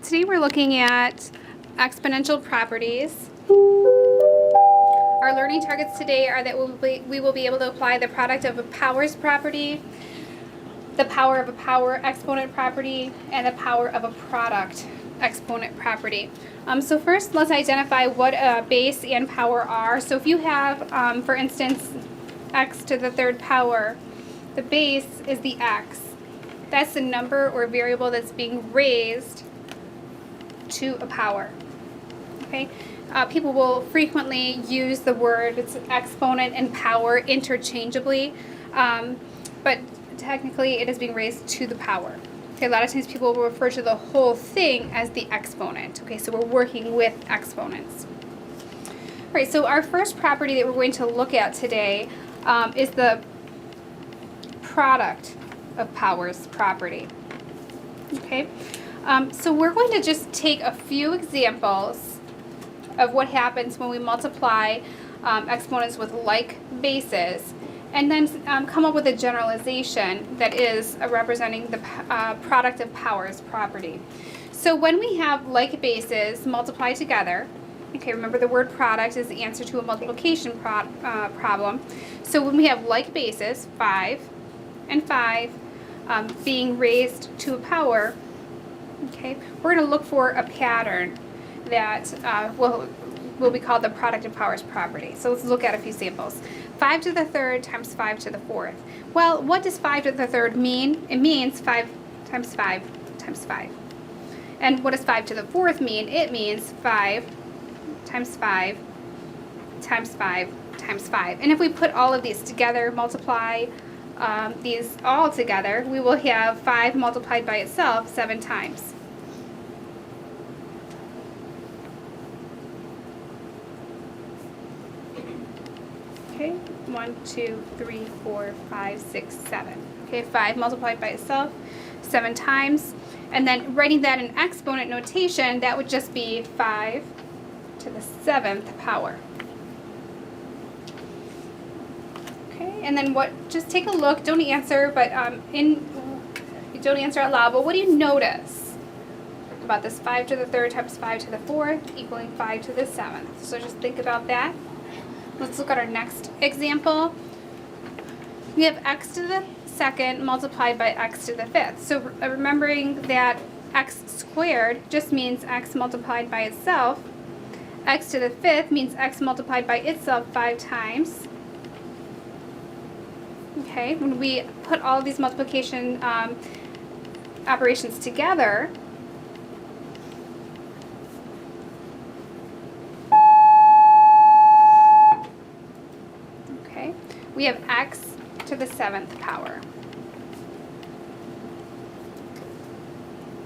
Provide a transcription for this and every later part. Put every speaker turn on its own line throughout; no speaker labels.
Today we're looking at exponential properties. Our learning targets today are that we will be able to apply the product of a powers property, the power of a power exponent property, and the power of a product exponent property. So first, let's identify what a base and power are. So if you have, for instance, x to the third power, the base is the x. That's the number or variable that's being raised to a power. Okay, people will frequently use the words exponent and power interchangeably, but technically it is being raised to the power. Okay, a lot of times people will refer to the whole thing as the exponent. Okay, so we're working with exponents. All right, so our first property that we're going to look at today is the product of powers property. Okay. So we're going to just take a few examples of what happens when we multiply exponents with like bases, and then come up with a generalization that is representing the product of powers property. So when we have like bases multiply together, okay, remember the word product is the answer to a multiplication problem. So when we have like bases, 5 and 5, being raised to a power, okay, we're going to look for a pattern that will be called the product of powers property. So let's look at a few samples. 5 to the third times 5 to the fourth. Well, what does 5 to the third mean? It means 5 times 5 times 5. And what does 5 to the fourth mean? It means 5 times 5 times 5 times 5. And if we put all of these together, multiply these all together, we will have 5 multiplied by itself 7 times. Okay, 1, 2, 3, 4, 5, 6, 7. Okay, 5 multiplied by itself 7 times. And then writing that in exponent notation, that would just be 5 to the 7th power. And then just take a look, don't answer, but don't answer out loud, but what do you notice about this 5 to the third times 5 to the fourth equaling 5 to the 7th? So just think about that. Let's look at our next example. We have x to the second multiplied by x to the fifth. So remembering that x squared just means x multiplied by itself. X to the fifth means x multiplied by itself 5 times. Okay, when we put all of these multiplication operations together, okay, we have x to the 7th power.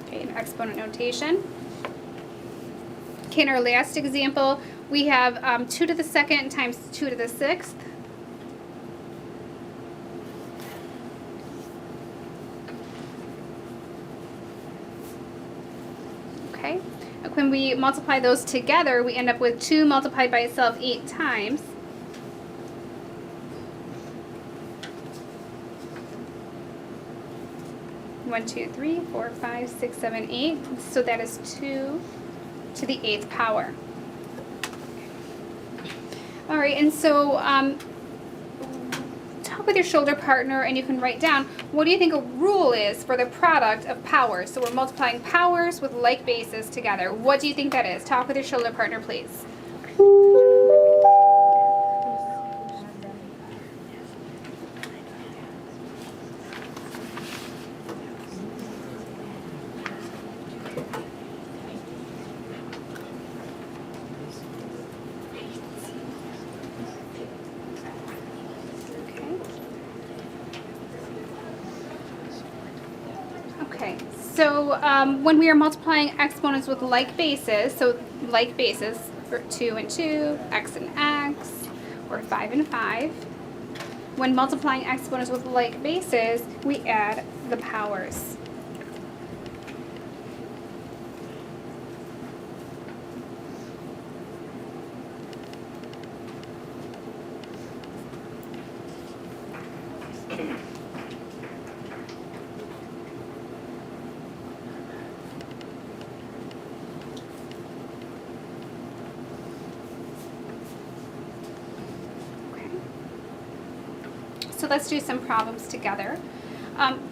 Okay, in exponent notation. Okay, in our last example, we have 2 to the 2nd times 2 to the 6th. Okay, when we multiply those together, we end up with 2 multiplied by itself 8 times. One, 2, 3, 4, 5, 6, 7, 8. So that is 2 to the 8th power. All right, and so talk with your shoulder partner and you can write down, what do you think a rule is for the product of powers? So we're multiplying powers with like bases together. What do you think that is? Talk with your shoulder partner, please. Okay, so when we are multiplying exponents with like bases, so like bases for 2 and 2, x and x, or 5 and 5, when multiplying exponents with like bases, we add the powers. So let's do some problems together.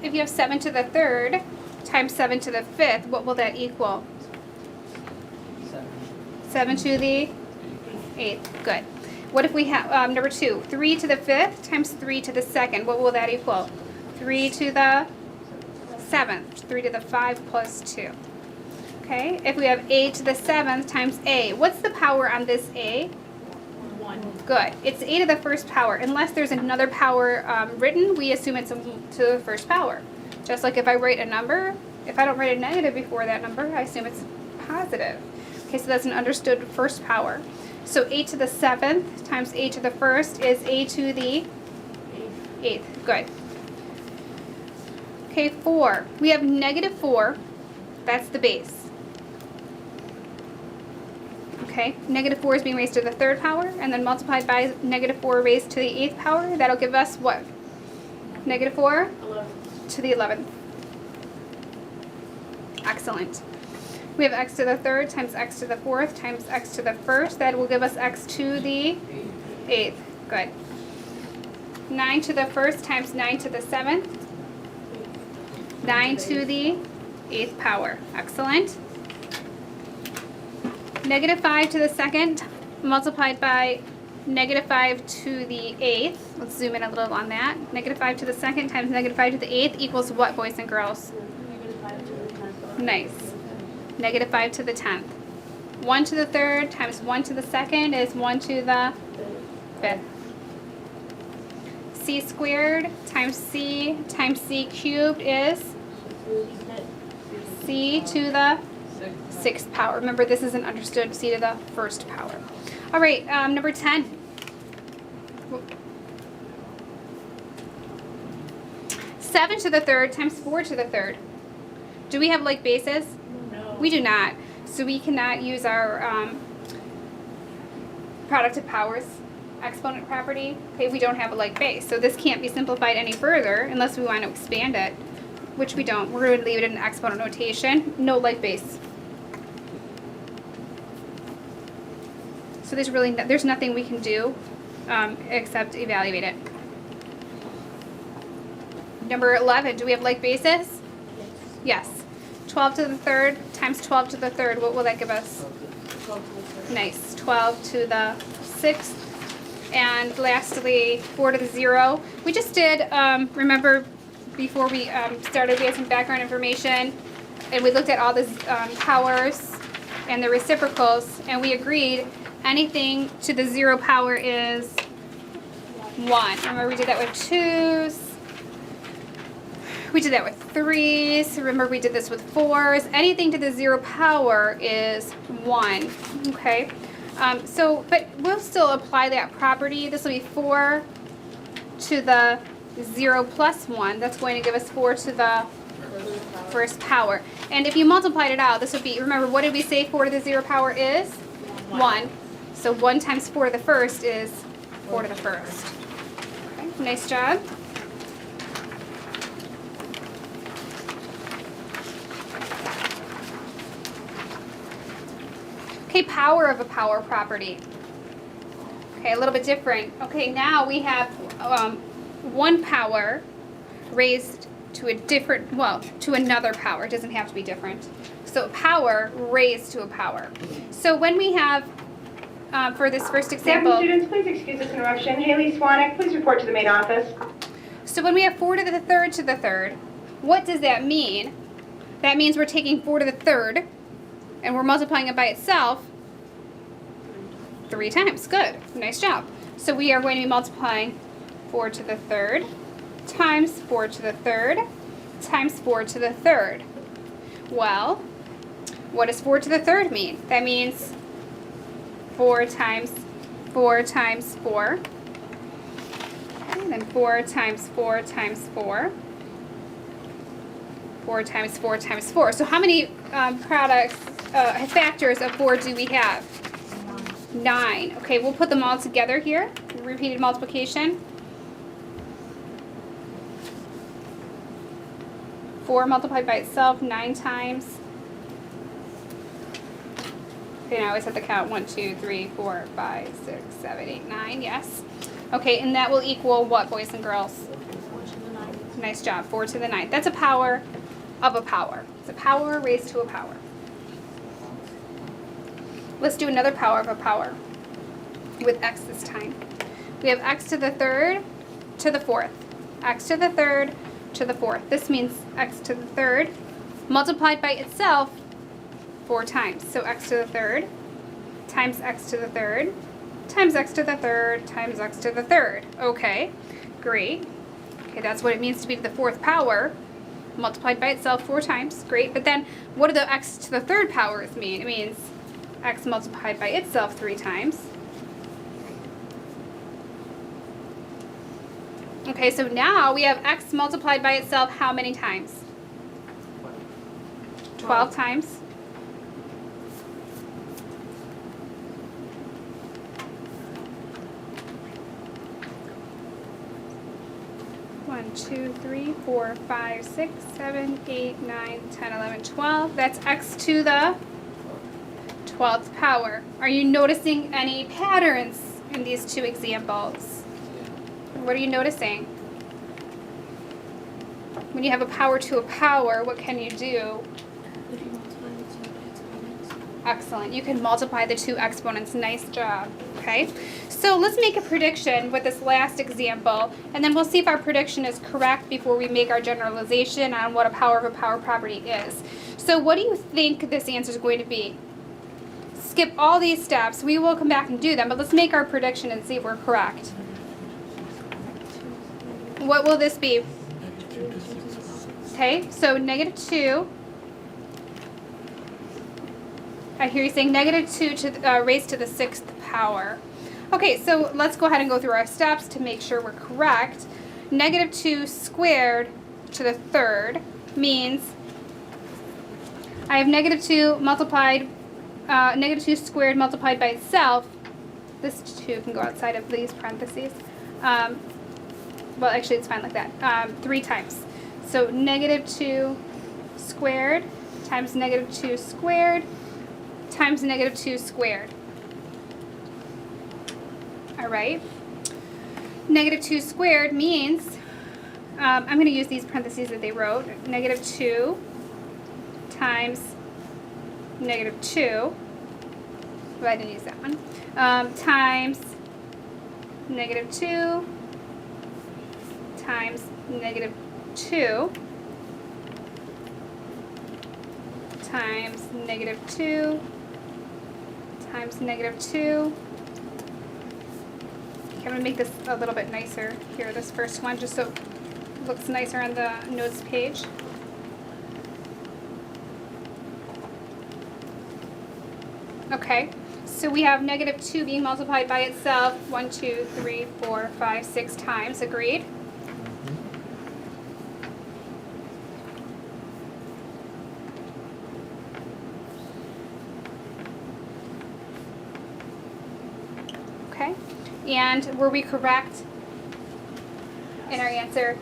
If you have 7 to the 3rd times 7 to the 5th, what will that equal? 7 to the 8th. Good. What if we have, number 2, 3 to the 5th times 3 to the 2nd, what will that equal? 3 to the 7th, 3 to the 5 plus 2. Okay, if we have a to the 7th times a, what's the power on this a?
1.
Good. It's a to the first power. Unless there's another power written, we assume it's to the first power. Just like if I write a number, if I don't write a negative before that number, I assume it's positive. Okay, so that's an understood first power. So a to the 7th times a to the 1st is a to the 8th. Good. Okay, 4. We have negative 4. That's the base. Okay, negative 4 is being raised to the 3rd power, and then multiplied by negative 4 raised to the 8th power. That'll give us what? Negative 4
11.
to the 11th. Excellent. We have x to the 3rd times x to the 4th times x to the 1st. That will give us x to the 8th. Good. 9 to the 1st times 9 to the 7th. 9 to the 8th power. Excellent. Negative 5 to the 2nd multiplied by negative 5 to the 8th. Let's zoom in a little on that. Negative 5 to the 2nd times negative 5 to the 8th equals what, boys and girls?
Negative 5 to the 10th.
Nice. Negative 5 to the 10th. 1 to the 3rd times 1 to the 2nd is 1 to the 5th. C squared times c cubed is c to the 6th power. Remember, this is an understood c to the 1st power. All right, number 10. Seven to the 3rd times 4 to the 3rd. Do we have like bases?
No.
We do not. So we cannot use our product of powers exponent property. Okay, we don't have a like base. So this can't be simplified any further unless we want to expand it, which we don't. We're going to leave it in exponent notation. No like base. So there's nothing we can do except evaluate it. Number 11, do we have like bases? Yes. 12 to the 3rd times 12 to the 3rd, what will that give us?
12 to the 6th.
Nice. 12 to the 6th. And lastly, 4 to the 0. We just did, remember before we started, we had some background information, and we looked at all the powers and the reciprocals, and we agreed anything to the 0 power is 1. Remember we did that with 2's. We did that with 3's. Remember we did this with 4's. Anything to the 0 power is 1. Okay. But we'll still apply that property. This will be 4 to the 0 plus 1. That's going to give us 4 to the 1st power. And if you multiplied it out, this would be, remember, what did we say 4 to the 0 power is? 1. So 1 times 4 to the 1st is 4 to the 1st. Okay, nice job. Okay, power of a power property. Okay, a little bit different. Okay, now we have 1 power raised to a different, well, to another power. It doesn't have to be different. So power raised to a power. So when we have, for this first example,
Students, please excuse this interruption. Haley Swanek, please report to the main office.
so when we have 4 to the 3rd, what does that mean? That means we're taking 4 to the 3rd, and we're multiplying it by itself 3 times. Good. Nice job. So we are going to be multiplying 4 to the 3rd times 4 to the 3rd times 4 to the 3rd. Well, what does 4 to the 3rd mean? That means 4 times 4 times 4. And then 4 times 4 times 4. 4 times 4 times 4. So how many factors of 4 do we have? 9. Okay, we'll put them all together here. Repeated multiplication. 4 multiplied by itself 9 times. Okay, now I always have to count 1, 2, 3, 4, 5, 6, 7, 8, 9. Yes. Okay, and that will equal what, boys and girls?
4 to the 9th.
Nice job. 4 to the 9th. That's a power of a power. It's a power raised to a power. Let's do another power of a power with x this time. We have x to the 3rd to the 4th. X to the 3rd to the 4th. This means x to the 3rd multiplied by itself 4 times. So x to the 3rd times x to the 3rd times x to the 3rd times x to the 3rd. Okay, great. Okay, that's what it means to be to the 4th power multiplied by itself 4 times. Great. But then what do the x to the 3rd powers mean? It means x multiplied by itself 3 times. Okay, so now we have x multiplied by itself how many times? 12 times. One, 2, 3, 4, 5, 6, 7, 8, 9, 10, 11, 12. That's x to the 12th power. Are you noticing any patterns in these two examples? What are you noticing? When you have a power to a power, what can you do?
If you multiply the 2 exponents.
Excellent. You can multiply the 2 exponents. Nice job. Okay. So let's make a prediction with this last example, and then we'll see if our prediction is correct before we make our generalization on what a power of a power property is. So what do you think this answer is going to be? Skip all these steps. We will come back and do them, but let's make our prediction and see if we're correct. What will this be? Okay, so -2. I hear you saying -2 to raised to the 6th power. Okay, so let's go ahead and go through our steps to make sure we're correct. -2 squared to the 3rd means I have -2 multiplied, -2 squared multiplied by itself. This 2 can go outside of these parentheses. Well, actually, it's fine like that. 3 times. So -2 squared times -2 squared times -2 squared. All right. -2 squared means, I'm going to use these parentheses that they wrote. -2 times -2. Well, I didn't use that one. Times -2 times -2 times -2 times -2. Okay, I'm going to make this a little bit nicer here, this first one, just so it looks nicer on the notes page. Okay, so we have -2 being multiplied by itself 1, 2, 3, 4, 5, 6 times. Agreed? Okay, and were we correct in our answer?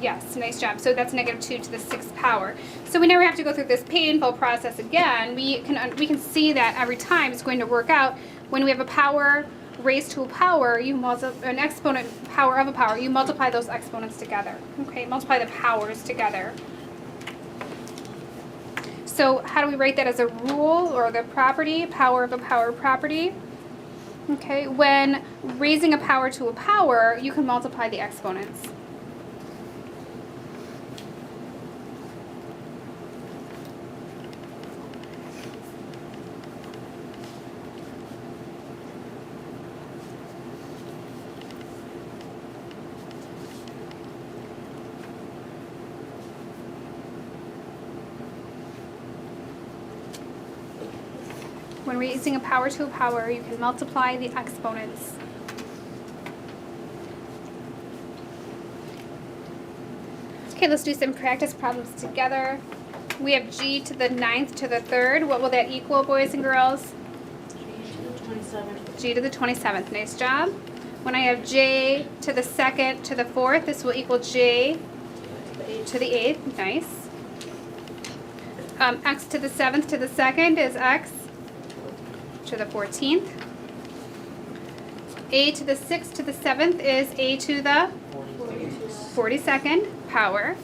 Yes, nice job. So that's -2 to the 6th power. So we never have to go through this painful process again. We can see that every time it's going to work out. When we have a power raised to a power, an exponent power of a power, you multiply those exponents together. Okay, multiply the powers together. So how do we write that as a rule or the property, power of a power property? Okay, when raising a power to a power, you can multiply the exponents. When raising a power to a power, you can multiply the exponents. Okay, let's do some practice problems together. We have g to the 9th to the 3rd. What will that equal, boys and girls?
G to the 27th.
G to the 27th. Nice job. When I have j to the 2nd to the 4th, this will equal j to the 8th. Nice. X to the 7th to the 2nd is x to the 14th. A to the 6th to the 7th is a to the 42nd power.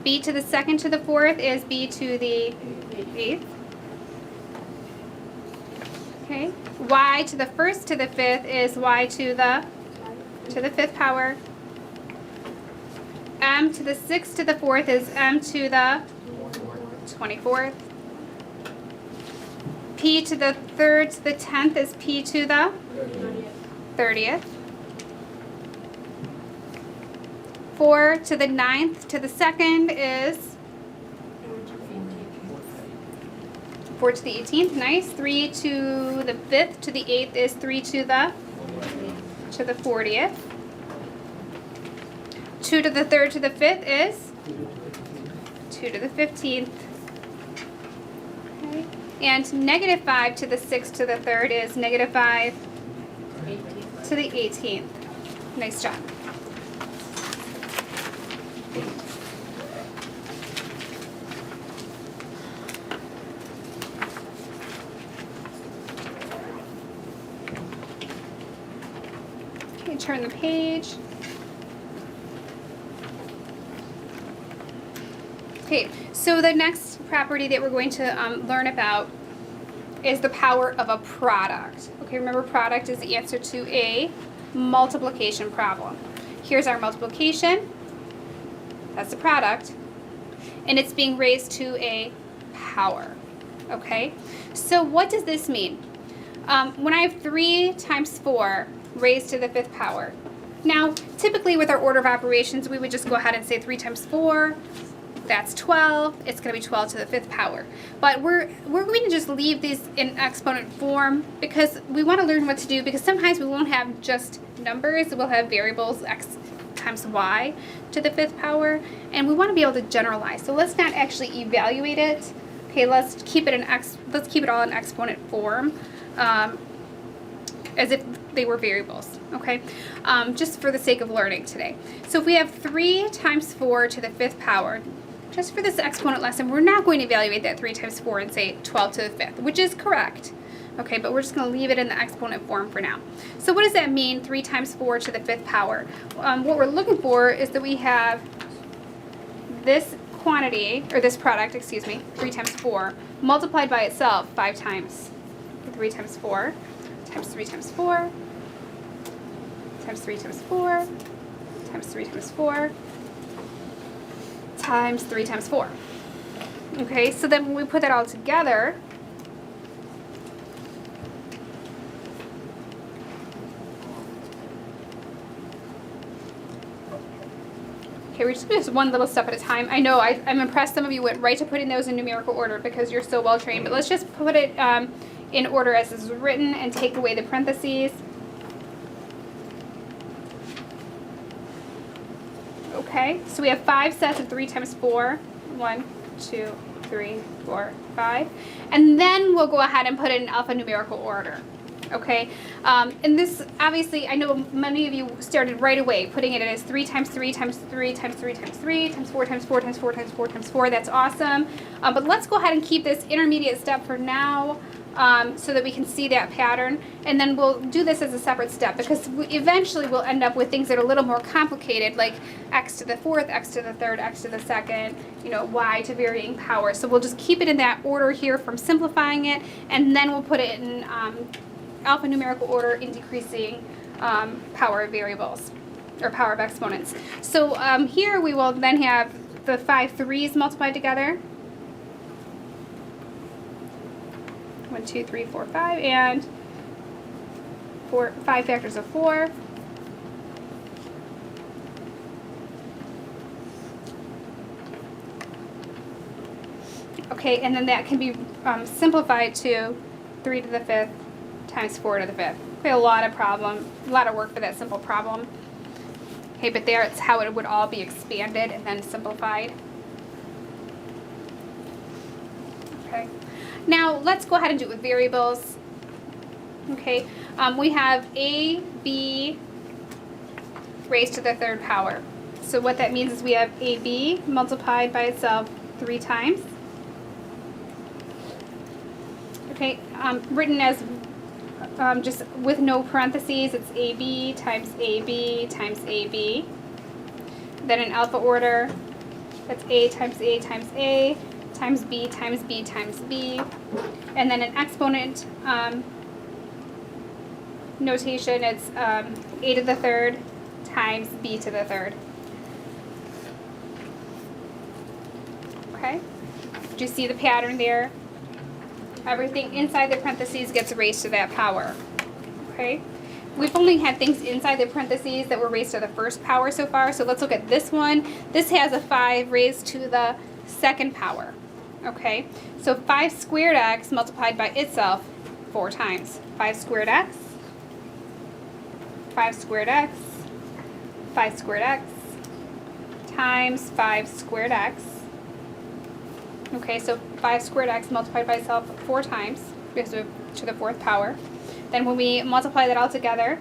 B to the 2nd to the 4th is b to the 8th. Okay. Y to the 1st to the 5th is y to the 5th power. M to the 6th to the 4th is m to the 24th. P to the 3rd to the 10th is p to the 30th. 4 to the 9th to the 2nd is 4 to the 18th, nice. 3 to the 5th to the 8th is 3 to the 40th. 2 to the 3rd to the 5th is 2 to the 15th. Okay. And -5 to the 6th to the 3rd is -5 to the 18th. Nice job. Okay, turn the page. Okay, so the next property that we're going to learn about is the power of a product. Okay, remember product is the answer to a multiplication problem. Here's our multiplication. That's the product. And it's being raised to a power. Okay, so what does this mean? When I have 3 times 4 raised to the 5th power. Now, typically with our order of operations, we would just go ahead and say 3 times 4. That's 12. It's going to be 12 to the 5th power. But we're going to just leave these in exponent form because we want to learn what to do, because sometimes we won't have just numbers. We'll have variables x times y to the 5th power, and we want to be able to generalize. So let's not actually evaluate it. Okay, let's keep it all in exponent form, as if they were variables. Okay, just for the sake of learning today. So if we have 3 times 4 to the 5th power. Just for this exponent lesson, we're not going to evaluate that 3 times 4 and say 12 to the 5th, which is correct. Okay, but we're just going to leave it in the exponent form for now. So what does that mean, 3 times 4 to the 5th power? What we're looking for is that we have this quantity, or this product, excuse me, 3 times 4, multiplied by itself 5 times. 3 times 4, times 3 times 4, times 3 times 4, times 3 times 4, times 3 times 4. Okay, so then when we put that all together, okay, we're just going to do one little step at a time. I know I'm impressed some of you went right to putting those in numerical order because you're so well trained, but let's just put it in order as is written and take away the parentheses. Okay, so we have 5 sets of 3 times 4. 1, 2, 3, 4, 5. And then we'll go ahead and put it in alphanumerical order. Okay, and this, obviously, I know many of you started right away putting it in as 3 times 3 times 3 times 3 times 3 times 4 times 4 times 4 times 4 times 4. That's awesome. But let's go ahead and keep this intermediate step for now. So that we can see that pattern, and then we'll do this as a separate step, because eventually we'll end up with things that are a little more complicated, like x to the 4th, x to the 3rd, x to the 2nd, y to varying power. So we'll just keep it in that order here from simplifying it, and then we'll put it in alphanumerical order in decreasing power of variables, or power of exponents. So here we will then have the 5 3's multiplied together. 1, 2, 3, 4, 5, and 5 factors of 4. Okay, and then that can be simplified to 3 to the 5th times 4 to the 5th. Okay, a lot of work for that simple problem. Okay, but that's how it would all be expanded and then simplified. Okay. Now, let's go ahead and do it with variables. Okay, we have a, b raised to the 3rd power. So what that means is we have ab multiplied by itself 3 times. Okay, written as just with no parentheses, it's AB times AB times AB. Then in alpha order, that's A times A times A times B times B times B. And then in exponent notation, it's A to the third times B to the third. Okay? Do you see the pattern there? Everything inside the parentheses gets raised to that power. Okay? We've only had things inside the parentheses that were raised to the first power so far, so let's look at this one. This has a 5 raised to the second power. Okay? So 5 squared x multiplied by itself 4 times. 5 squared x, 5 squared x, 5 squared x, times 5 squared x. Okay, so 5 squared x multiplied by itself 4 times, because to the 4th power. Then when we multiply that all together,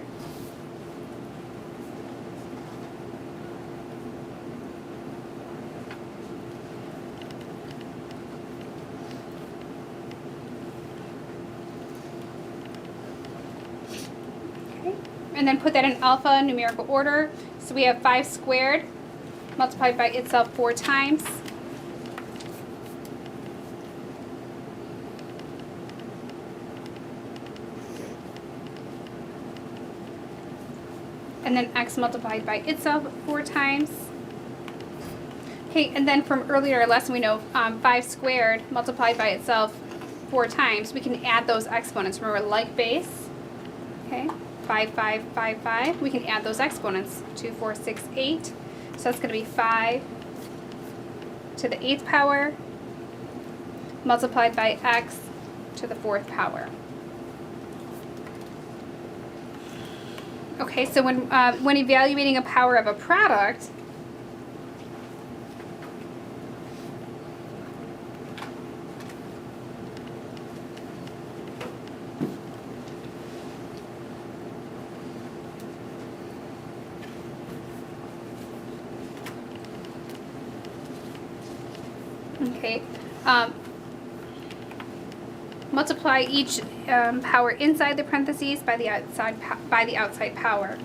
okay, and then put that in alpha numerical order. So we have 5 squared multiplied by itself 4 times. And then x multiplied by itself 4 times. Okay, and then from earlier lesson we know 5 squared multiplied by itself 4 times. We can add those exponents. Remember, like base. Okay, 5, 5, 5, 5. We can add those exponents. 2, 4, 6, 8. So that's going to be 5 to the 8th power multiplied by x to the 4th power. Okay, so when evaluating a power of a product, okay, multiply each power inside the parentheses by the outside power.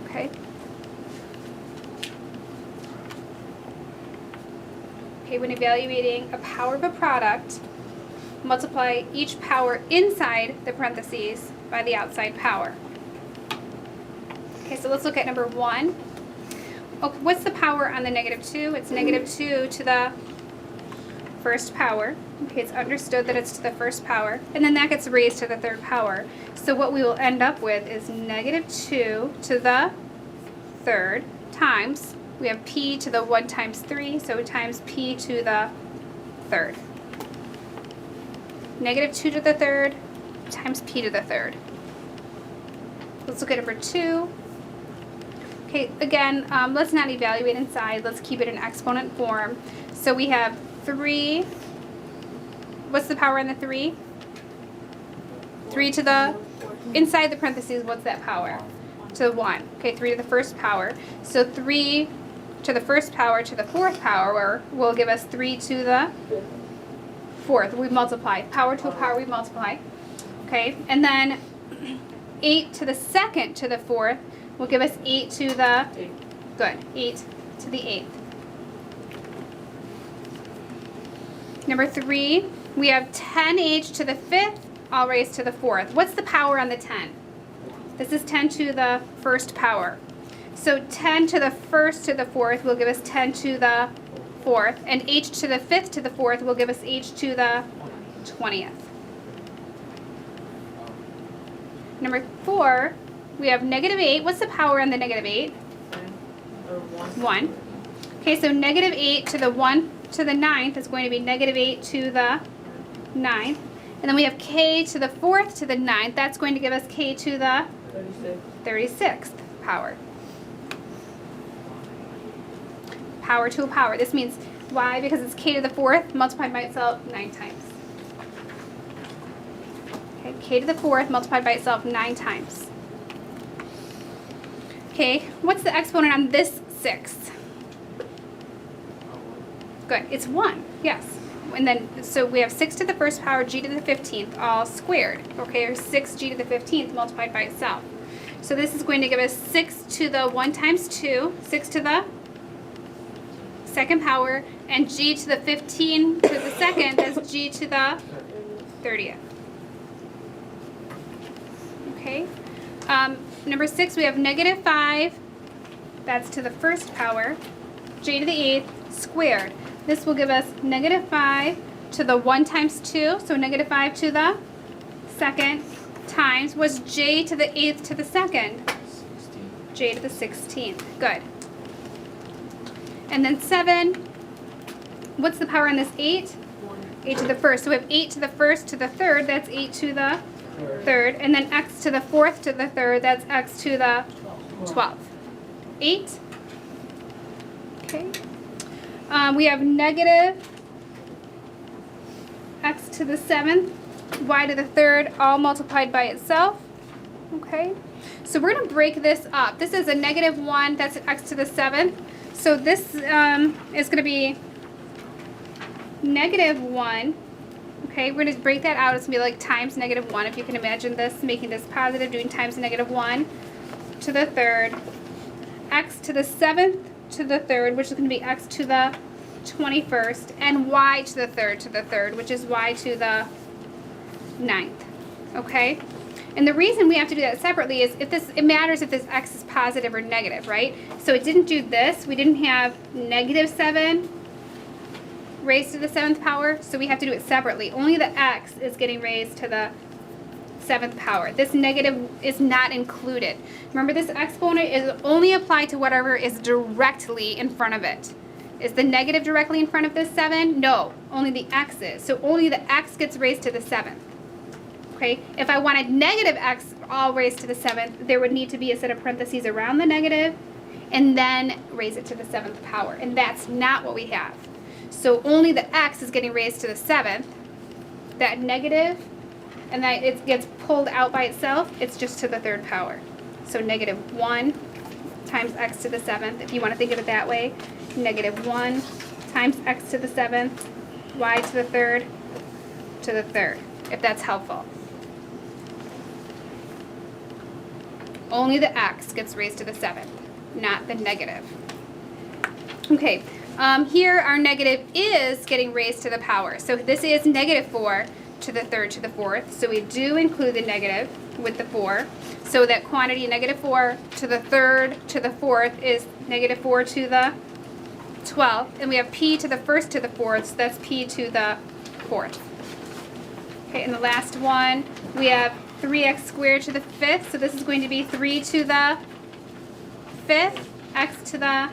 Okay. Okay, when evaluating a power of a product, multiply each power inside the parentheses by the outside power. Okay, so let's look at number 1. Okay, what's the power on the -2? It's -2 to the first power. Okay, it's understood that it's to the first power, and then that gets raised to the 3rd power. So what we will end up with is -2 to the 3rd times, we have p to the 1 times 3, so times p to the 3rd. -2 to the 3rd times p to the 3rd. Let's look at number 2. Okay, again, let's not evaluate inside. Let's keep it in exponent form. So we have 3. What's the power in the 3? 3 to the, inside the parentheses, what's that power? To 1. Okay, 3 to the first power. So 3 to the first power to the 4th power will give us 3 to the 4th. We multiply. Power to a power, we multiply. Okay, and then 8 to the 2nd to the 4th will give us 8 to the, good, 8 to the 8th. Number 3, we have 10h to the 5th, all raised to the 4th. What's the power on the 10? This is 10 to the first power. So 10 to the 1st to the 4th will give us 10 to the 4th, and h to the 5th to the 4th will give us h to the 20th. Number 4, we have -8. What's the power on the -8? 1. Okay, so -8 to the 1 to the 9th is going to be -8 to the 9th. And then we have k to the 4th to the 9th. That's going to give us k to the 36th power. power to a power. This means why? Because it's k to the fourth multiplied by itself 9 times. Okay, k to the fourth multiplied by itself 9 times. Okay, what's the exponent on this 6? Good, it's 1, yes. And then, so we have 6 to the first power, g to the 15th, all squared. Okay, or 6g to the 15th multiplied by itself. So this is going to give us 6 to the 1 times 2, 6 to the second power, and g to the 15 to the second, that's g to the 30th. Okay. Number 6, we have negative 5, that's to the first power, j to the 8th squared. This will give us negative 5 to the 1 times 2, so negative 5 to the second times, was j to the 8th to the second?
16.
J to the 16th. Good. And then 7, what's the power on this 8? 8 to the first. So we have 8 to the first to the third, that's 8 to the third. And then x to the fourth to the third, that's x to the 12th. 8. Okay. We have negative x to the 7th, y to the third, all multiplied by itself. Okay. So we're going to break this up. This is a negative 1, that's x to the 7th. So this is going to be negative 1. Okay, we're going to break that out. It's going to be like times negative 1. If you can imagine this, making this positive, doing times negative 1 to the third. X to the 7th to the third, which is going to be x to the 21st. And y to the third, which is y to the 9th. Okay? And the reason we have to do that separately is it matters if this x is positive or negative, right? So it didn't do this. We didn't have negative 7 raised to the 7th power, so we have to do it separately. Only the x is getting raised to the 7th power. This negative is not included. Remember, this exponent is only applied to whatever is directly in front of it. Is the negative directly in front of this 7? No, only the x is. So only the x gets raised to the 7th. Okay, if I wanted negative x all raised to the 7th, there would need to be a set of parentheses around the negative and then raise it to the 7th power. And that's not what we have. So only the x is getting raised to the 7th. That negative, and that it gets pulled out by itself, it's just to the 3rd power. So negative 1 times x to the 7th, if you want to think of it that way. Negative 1 times x to the 7th, y to the 3rd, to the 3rd, if that's helpful. Only the x gets raised to the 7th, not the negative. Okay, here our negative is getting raised to the power. So this is negative 4 to the 3rd to the 4th. So we do include the negative with the 4. So that quantity negative 4 to the 3rd to the 4th is negative 4 to the 12th. And we have p to the 1st to the 4th, so that's p to the 4th. Okay, and the last one, we have 3x squared to the 5th, so this is going to be 3 to the 5th, x to the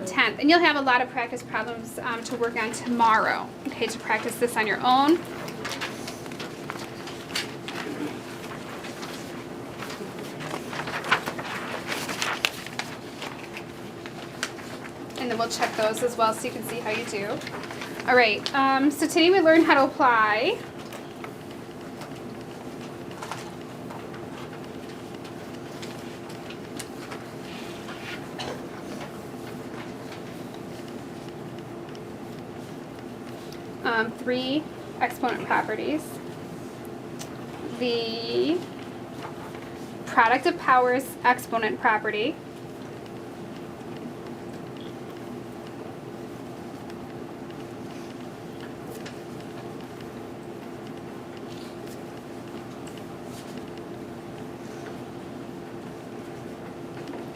10th. And you'll have a lot of practice problems to work on tomorrow, okay, to practice this on your own. And then we'll check those as well so you can see how you do. All right, so today we learned how to apply three exponent properties. The product of powers exponent property.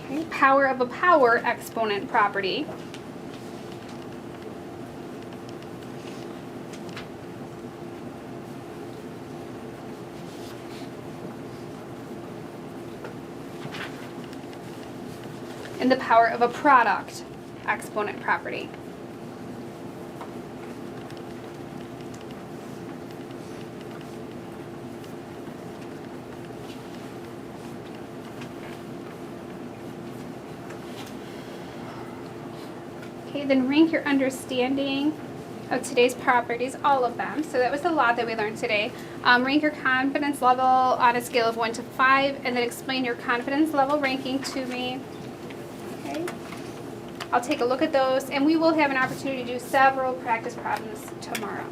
Okay, power of a power exponent property. And the power of a product exponent property. Okay, then rank your understanding of today's properties, all of them. So that was a lot that we learned today. Rank your confidence level on a scale of 1 to 5, and then explain your confidence level ranking to me. Okay. I'll take a look at those, and we will have an opportunity to do several practice problems tomorrow.